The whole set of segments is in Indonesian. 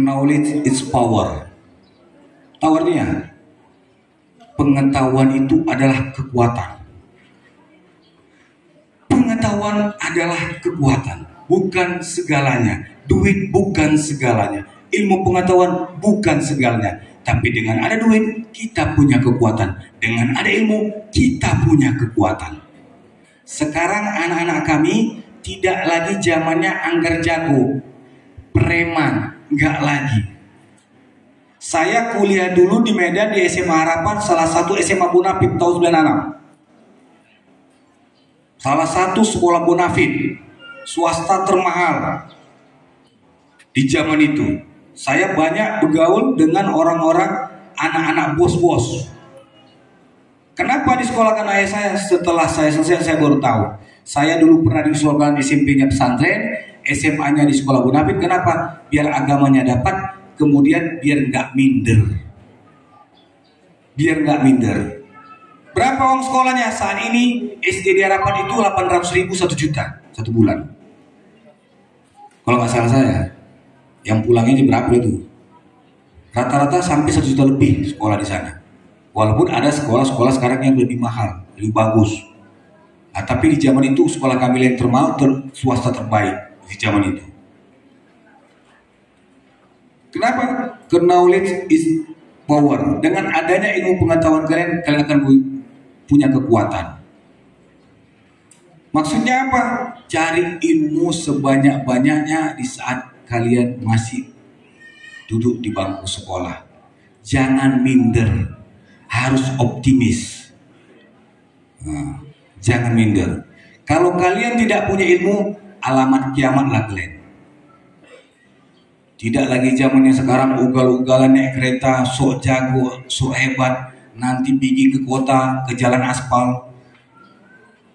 Knowledge is power. Tawarnya, pengetahuan itu adalah kekuatan. Pengetahuan adalah kekuatan, bukan segalanya. Duit bukan segalanya. Ilmu pengetahuan bukan segalanya. Tapi dengan ada duit, kita punya kekuatan. Dengan ada ilmu, kita punya kekuatan. Sekarang anak-anak kami tidak lagi zamannya anggar jago, preman, nggak lagi. Saya kuliah dulu di Medan di SMA Harapan, salah satu SMA Bonafit tahun 96. Salah satu sekolah Bonafit, swasta termahal di zaman itu. Saya banyak bergaul dengan orang-orang, anak-anak bos-bos. Kenapa disekolahkan ayah saya? Setelah saya selesai, saya baru tahu. Saya dulu pernah disekolahkan SMP-nya pesantren, SMA-nya di sekolah Bonafit. Kenapa? Biar agamanya dapat, kemudian biar nggak minder. Biar nggak minder. Berapa uang sekolahnya? Saat ini SD di Harapan itu 800.000 1 juta 1 bulan. Kalau nggak salah saya, yang pulangnya berapa itu? Rata-rata sampai 1 juta lebih sekolah di sana. Walaupun ada sekolah-sekolah sekarang yang lebih mahal, lebih bagus. Nah, tapi di zaman itu sekolah kami yang termahal, swasta terbaik di zaman itu. Kenapa? Knowledge is power. Dengan adanya ilmu pengetahuan kalian akan punya kekuatan. Maksudnya apa? Cari ilmu sebanyak-banyaknya di saat kalian masih duduk di bangku sekolah. Jangan minder. Harus optimis. Nah, jangan minder. Kalau kalian tidak punya ilmu, alamat kiamatlah kalian. Tidak lagi zamannya sekarang ugal-ugalan naik kereta, sok jago, sok hebat, nanti pergi ke kota, ke jalan aspal,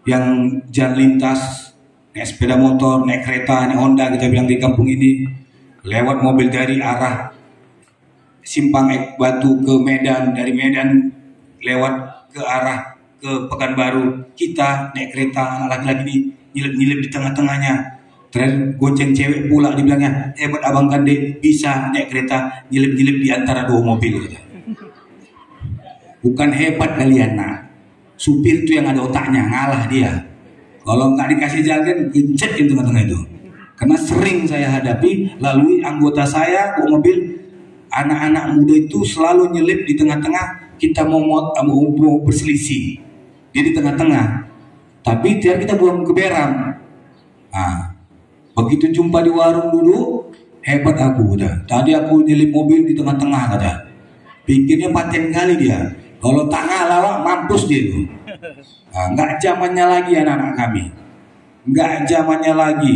yang jalan lintas, naik sepeda motor, naik kereta, naik Honda, kita bilang di kampung ini, lewat mobil dari arah Simpang Batu ke Medan, dari Medan lewat ke arah ke Pekanbaru, kita naik kereta, anak laki-laki ini nyilip-nyilip di tengah-tengahnya. Tren gonceng cewek pula, dibilangnya hebat abang Kande, bisa naik kereta nyilip-nyilip di antara 2 mobil. Bukan hebat kalian, nah. Supir itu yang ada otaknya, ngalah dia. Kalau nggak dikasih jalan, gencet di tengah-tengah itu. Karena sering saya hadapi, lalu anggota saya kok mobil, anak-anak muda itu selalu nyelip di tengah-tengah. Kita mau berselisih, dia di tengah-tengah. Tapi tiap kita buang ke beram. Nah, begitu jumpa di warung dulu, hebat aku udah. Tadi aku nyelip mobil di tengah-tengah kata. Pikirnya paten kali dia. Kalau tak ngalah mampus dia tuh. Nah, nggak zamannya lagi anak-anak kami. Nggak zamannya lagi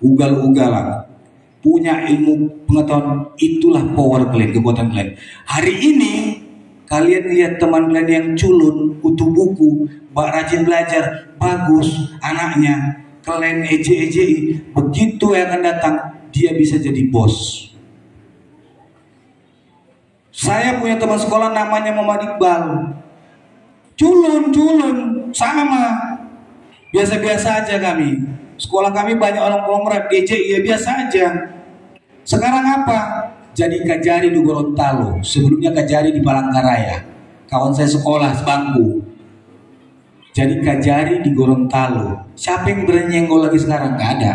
ugal-ugalan. Punya ilmu pengetahuan, itulah power kalian, kekuatan kalian. Hari ini kalian lihat teman kalian yang culun, kutu buku, rajin belajar, bagus anaknya, kalian eje-eje, begitu yang akan datang dia bisa jadi bos. Saya punya teman sekolah namanya Muhammad Iqbal, culun sama, biasa-biasa aja kami. Sekolah kami banyak orang kongres, DJ ya biasa aja. Sekarang apa? Jadi Kajari di Gorontalo, sebelumnya Kajari di Palangkaraya. Kawan saya sekolah sebangku. Jadi Kajari di Gorontalo. Siapa yang berani nyenggol lagi sekarang? Nggak ada.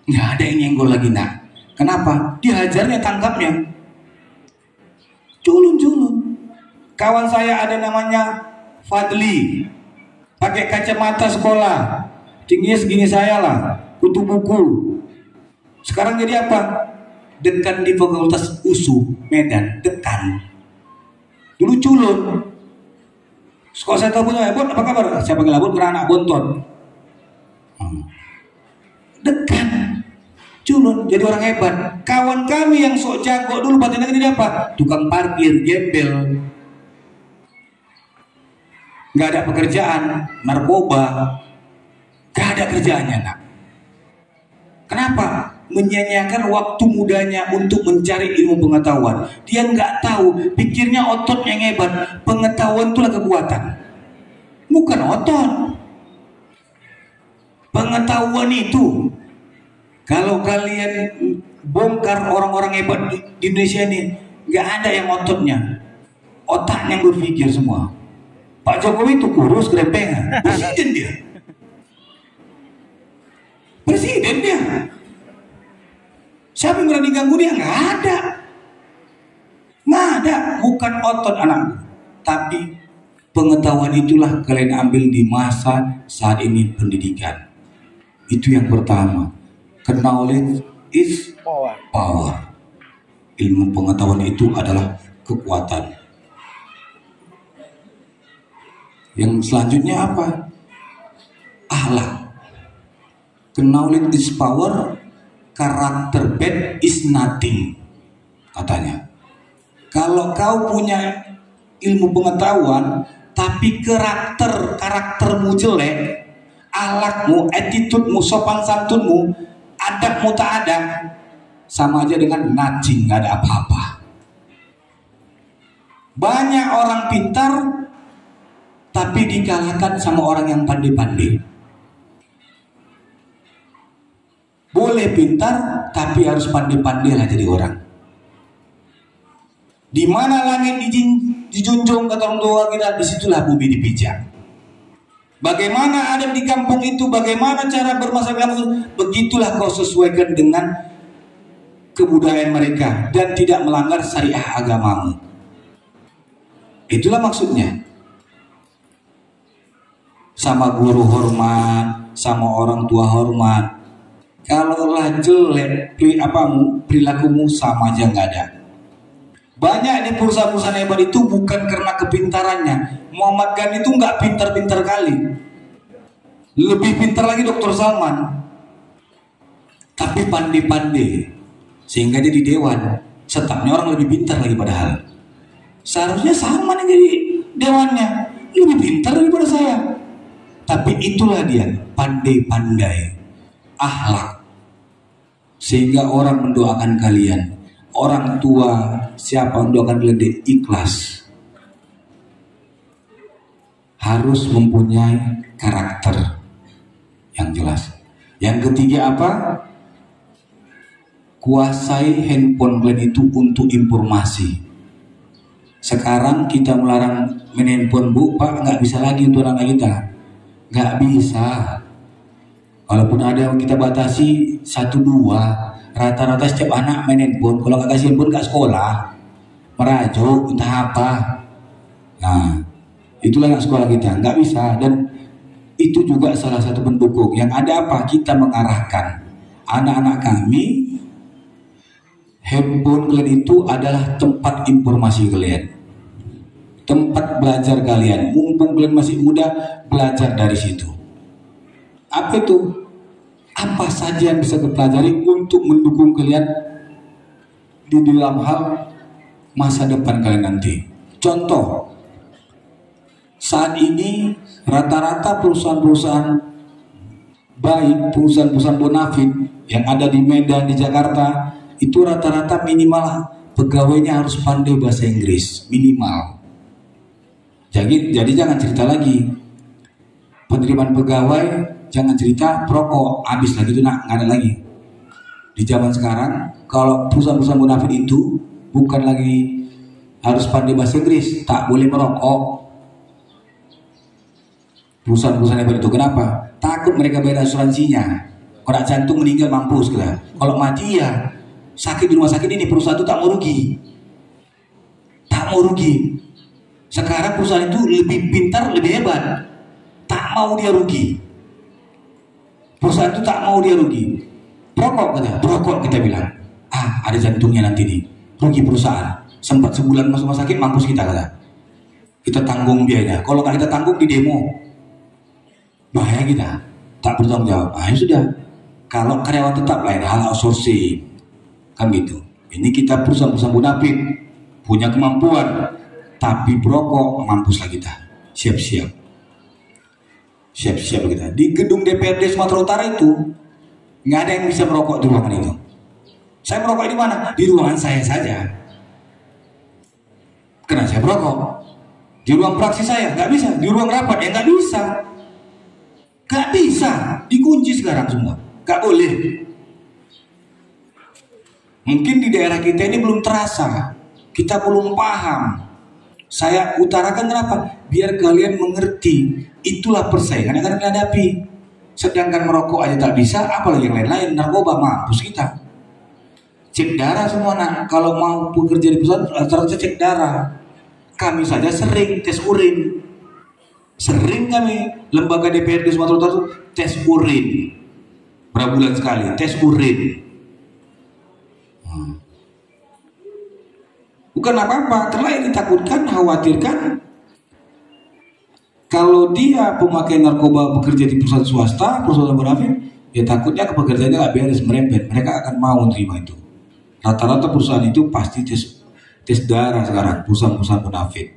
Nggak ada yang nyenggol lagi, nak. Kenapa? Dihajarnya, tangkapnya. Culun. Kawan saya ada namanya Fadli, pakai kacamata sekolah, tingginya segini saya lah, kutu buku. Sekarang jadi apa? Dekan di Fakultas USU Medan, dekan. Dulu culun. Sekolah saya tahu punya, Bot, apa kabar? Saya panggil Abot karena anak bontot. Dekan, culun, jadi orang hebat. Kawan kami yang sok jago dulu patennya jadi apa? Tukang parkir, gembel. Nggak ada pekerjaan, narkoba, nggak ada kerjaannya, nak. Kenapa? Menyanyiakan waktu mudanya untuk mencari ilmu pengetahuan. Dia nggak tahu, pikirnya otot yang hebat. Pengetahuan itulah kekuatan, bukan otot. Pengetahuan itu, kalau kalian bongkar orang-orang hebat di Indonesia ini, nggak ada yang ototnya, otaknya yang berpikir semua. Pak Jokowi itu kurus, kelempengan, presiden dia. Presiden dia. Siapa yang berani ganggu dia? Nggak ada. Nggak ada. Bukan otot anakku, tapi pengetahuan itulah kalian ambil di masa saat ini pendidikan. Itu yang pertama. Knowledge is power. Ilmu pengetahuan itu adalah kekuatan. Yang selanjutnya apa? Akhlak. Knowledge is power, karakter bad is nothing, katanya. Kalau kau punya ilmu pengetahuan tapi karaktermu jelek, akhlakmu, attitude-mu, sopan santunmu, adabmu tak ada, sama aja dengan nothing, nggak ada apa-apa. Banyak orang pintar tapi dikalahkan sama orang yang pandai-pandai. Boleh pintar tapi harus pandai-pandai lah jadi orang. Di mana langit dijunjung kata orang tua kita, disitulah bumi dipijak. Bagaimana ada di kampung itu, bagaimana cara bermasyarakat, begitulah kau sesuaikan dengan kebudayaan mereka dan tidak melanggar syariah agamamu. Itulah maksudnya. Sama guru hormat, sama orang tua hormat. Kalau lah jelek perilakumu, sama aja nggak ada. Banyak di perusahaan-perusahaan hebat itu bukan karena kepintarannya. Muhammad Gandhi itu nggak pintar-pintar kali. Lebih pintar lagi Dr. Salman. Tapi pandai-pandai. Sehingga dia di dewan. Setapnya orang lebih pintar lagi padahal. Seharusnya Salman yang jadi dewannya. Lebih pintar daripada saya. Tapi itulah dia, pandai-pandai. Akhlak. Sehingga orang mendoakan kalian. Orang tua siapa mendoakan kalian dia ikhlas. Harus mempunyai karakter yang jelas. Yang ketiga apa? Kuasai handphone kalian itu untuk informasi. Sekarang kita melarang main handphone, Bu, Pak, nggak bisa lagi untuk anak kita. Nggak bisa. Walaupun ada yang kita batasi 1-2, rata-rata setiap anak main handphone. Kalau nggak kasih handphone nggak sekolah, merajuk entah apa. Nah, itulah yang sekolah kita nggak bisa. Dan itu juga salah satu pendukung. Yang ada apa? Kita mengarahkan anak-anak kami. Handphone kalian itu adalah tempat informasi kalian, tempat belajar kalian. Mumpung kalian masih muda, belajar dari situ. Apa itu? Apa saja yang bisa dipelajari untuk mendukung kalian di dalam hal masa depan kalian nanti. Contoh, saat ini rata-rata perusahaan-perusahaan baik, perusahaan-perusahaan bonafit yang ada di Medan, di Jakarta, itu rata-rata minimal pegawainya harus pandai bahasa Inggris, minimal. Jadi jangan cerita lagi penerimaan pegawai, jangan cerita perokok, habis lagi itu nggak ada lagi. Di zaman sekarang, kalau perusahaan-perusahaan munafik itu bukan lagi harus pandai bahasa Inggris, tak boleh merokok. Perusahaan-perusahaan hebat itu kenapa? Takut mereka bayar asuransinya. Kalau jantung meninggal mampus kita. Kalau mati ya sakit di rumah sakit ini, perusahaan itu tak mau rugi. Tak mau rugi. Sekarang perusahaan itu lebih pintar, lebih hebat. Tak mau dia rugi. Perusahaan itu tak mau dia rugi. Perokok kita bilang. Ada jantungnya nanti nih. Rugi perusahaan. Sempat sebulan masuk rumah sakit, mampus kita kata. Kita tanggung biayanya. Kalau nggak kita tanggung di demo, bahaya kita. Tak bertanggung jawab. Ya sudah. Kalau karyawan tetap lain hal outsourcing, kan gitu. Ini kita perusahaan-perusahaan munafik punya kemampuan, tapi perokok mampuslah kita. Siap-siap kita. Di gedung DPRD Sumatera Utara itu nggak ada yang bisa merokok di ruangan itu. Saya merokok di mana? Di ruangan saya saja. Karena saya merokok. Di ruang praksi saya nggak bisa. Di ruang rapat ya nggak bisa. Nggak bisa. Dikunci sekarang semua. Nggak boleh. Mungkin di daerah kita ini belum terasa, kita belum paham. Saya utarakan kenapa? Biar kalian mengerti, itulah persaingan yang akan kita hadapi. Sedangkan merokok aja tak bisa, apalagi yang lain-lain. Narkoba mampus kita. Cek darah semua nak. Kalau mau bekerja di pusat, rata-rata cek darah. Kami saja sering tes urin. Sering kami lembaga DPRD Sumatera Utara tes urin. Berapa bulan sekali tes urin. Bukan apa-apa, terlalu ditakutkan, khawatirkan. Kalau dia pemakai narkoba bekerja di perusahaan swasta, perusahaan munafik, ya takutnya pekerjaannya nggak beres, merembet. Mereka akan mau terima itu. Rata-rata perusahaan itu pasti tes darah sekarang, perusahaan-perusahaan munafik.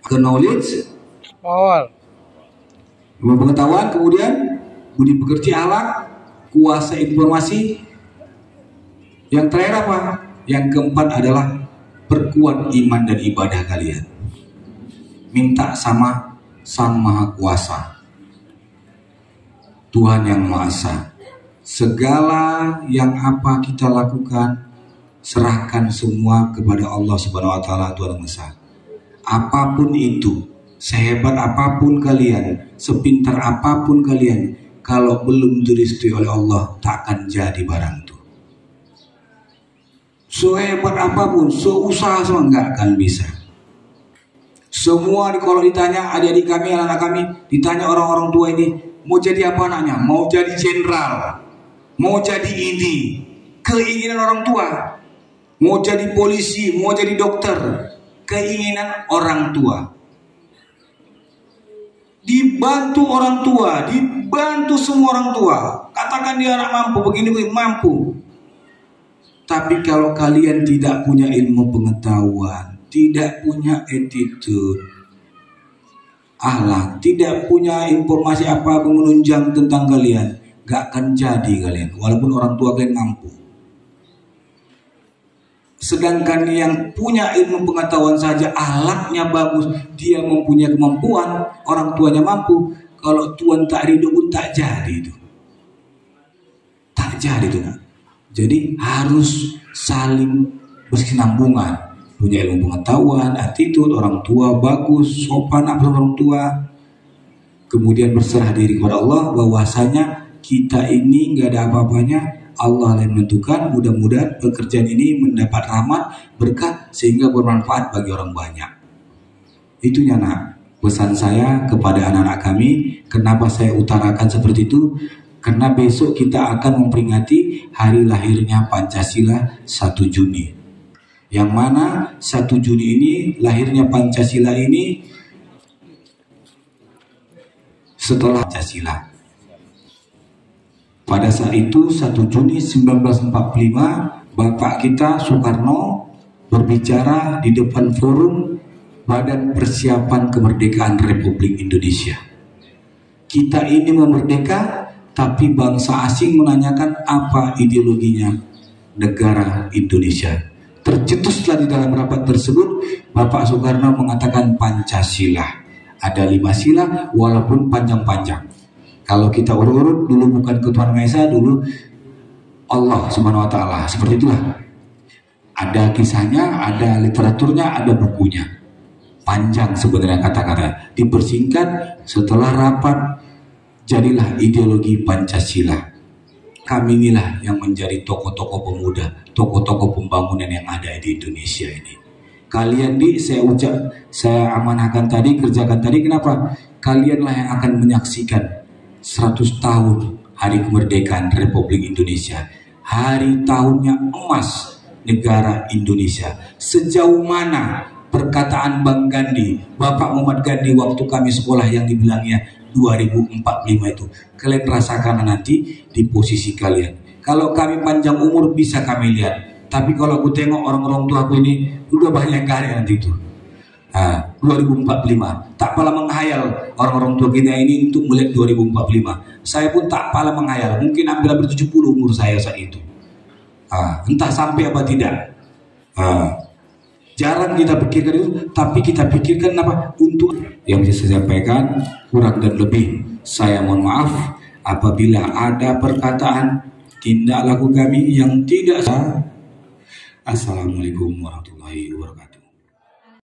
Ke knowledge, ilmu pengetahuan, kemudian budi pekerti, akhlak, kuasa informasi. Yang terakhir apa? Yang keempat adalah perkuat iman dan ibadah kalian. Minta sama Sang Maha Kuasa, Tuhan yang Maha Esa. Segala yang apa kita lakukan, serahkan semua kepada Allah Subhanahu wa Ta'ala, Tuhan yang Maha Esa. Apapun itu, sehebat apapun kalian, sepintar apapun kalian, kalau belum direstui oleh Allah, tak akan jadi barang itu. Sehebat apapun, seusaha semua nggak akan bisa. Semua kalau ditanya adik-adik kami, anak-anak kami, ditanya orang-orang tua ini, mau jadi apa anaknya? Mau jadi jenderal, mau jadi ini. Keinginan orang tua. Mau jadi polisi, mau jadi dokter. Keinginan orang tua. Dibantu orang tua, dibantu semua orang tua. Katakan dia anak mampu, begini mampu. Tapi kalau kalian tidak punya ilmu pengetahuan, tidak punya attitude, akhlak, tidak punya informasi apa menunjang tentang kalian, gak akan jadi kalian, walaupun orang tua kalian mampu. Sedangkan yang punya ilmu pengetahuan saja, akhlaknya bagus, dia mempunyai kemampuan, orang tuanya mampu, kalau Tuhan tak ridho pun tak jadi itu. Tak jadi itu nak. Jadi harus saling berkesinambungan, punya ilmu pengetahuan, attitude, orang tua bagus, sopan apa orang tua, kemudian berserah diri kepada Allah, bahwasanya kita ini nggak ada apa-apanya, Allah yang menentukan. Mudah-mudahan pekerjaan ini mendapat rahmat, berkat, sehingga bermanfaat bagi orang banyak. Itunya nak, pesan saya kepada anak-anak kami. Kenapa saya utarakan seperti itu? Karena besok kita akan memperingati hari lahirnya Pancasila 1 Juni. Yang mana 1 Juni ini lahirnya Pancasila ini setelah Pancasila. Pada saat itu 1 Juni 1945 Bapak kita Soekarno berbicara di depan forum Badan Persiapan Kemerdekaan Republik Indonesia. Kita ini memerdeka, tapi bangsa asing menanyakan apa ideologinya negara Indonesia. Tercetuslah di dalam rapat tersebut, Bapak Soekarno mengatakan Pancasila. Ada 5 sila walaupun panjang-panjang. Kalau kita urut-urut, dulu bukan Tuhan Maha Esa, dulu Allah Subhanahu wa Ta'ala. Seperti itulah. Ada kisahnya, ada literaturnya, ada bukunya. Panjang sebenarnya kata-kata. Dipersingkat setelah rapat, jadilah ideologi Pancasila. Kami inilah yang menjadi tokoh-tokoh pemuda, tokoh-tokoh pembangunan yang ada di Indonesia ini. Kalian saya amanahkan tadi, kerjakan tadi. Kenapa? Kalianlah yang akan menyaksikan 100 tahun hari kemerdekaan Republik Indonesia. Hari tahunnya emas negara Indonesia. Sejauh mana perkataan Bang Gandhi, Bapak Muhammad Gandhi waktu kami sekolah yang dibilangnya 2045 itu, kalian rasakan nanti di posisi kalian. Kalau kami panjang umur bisa kami lihat, tapi kalau aku tengok orang-orang tua aku ini udah banyak kali nanti itu. 2045 tak pala menghayal orang-orang tua kita ini untuk melihat 2045. Saya pun tak pala menghayal, mungkin hampir 70 umur saya saat itu. Entah sampai apa tidak. Jarang kita pikirkan itu, tapi kita pikirkan apa untuk yang bisa saya sampaikan. Kurang dan lebih saya mohon maaf apabila ada perkataan tindak laku kami yang tidak sah. Assalamualaikum warahmatullahi wabarakatuh.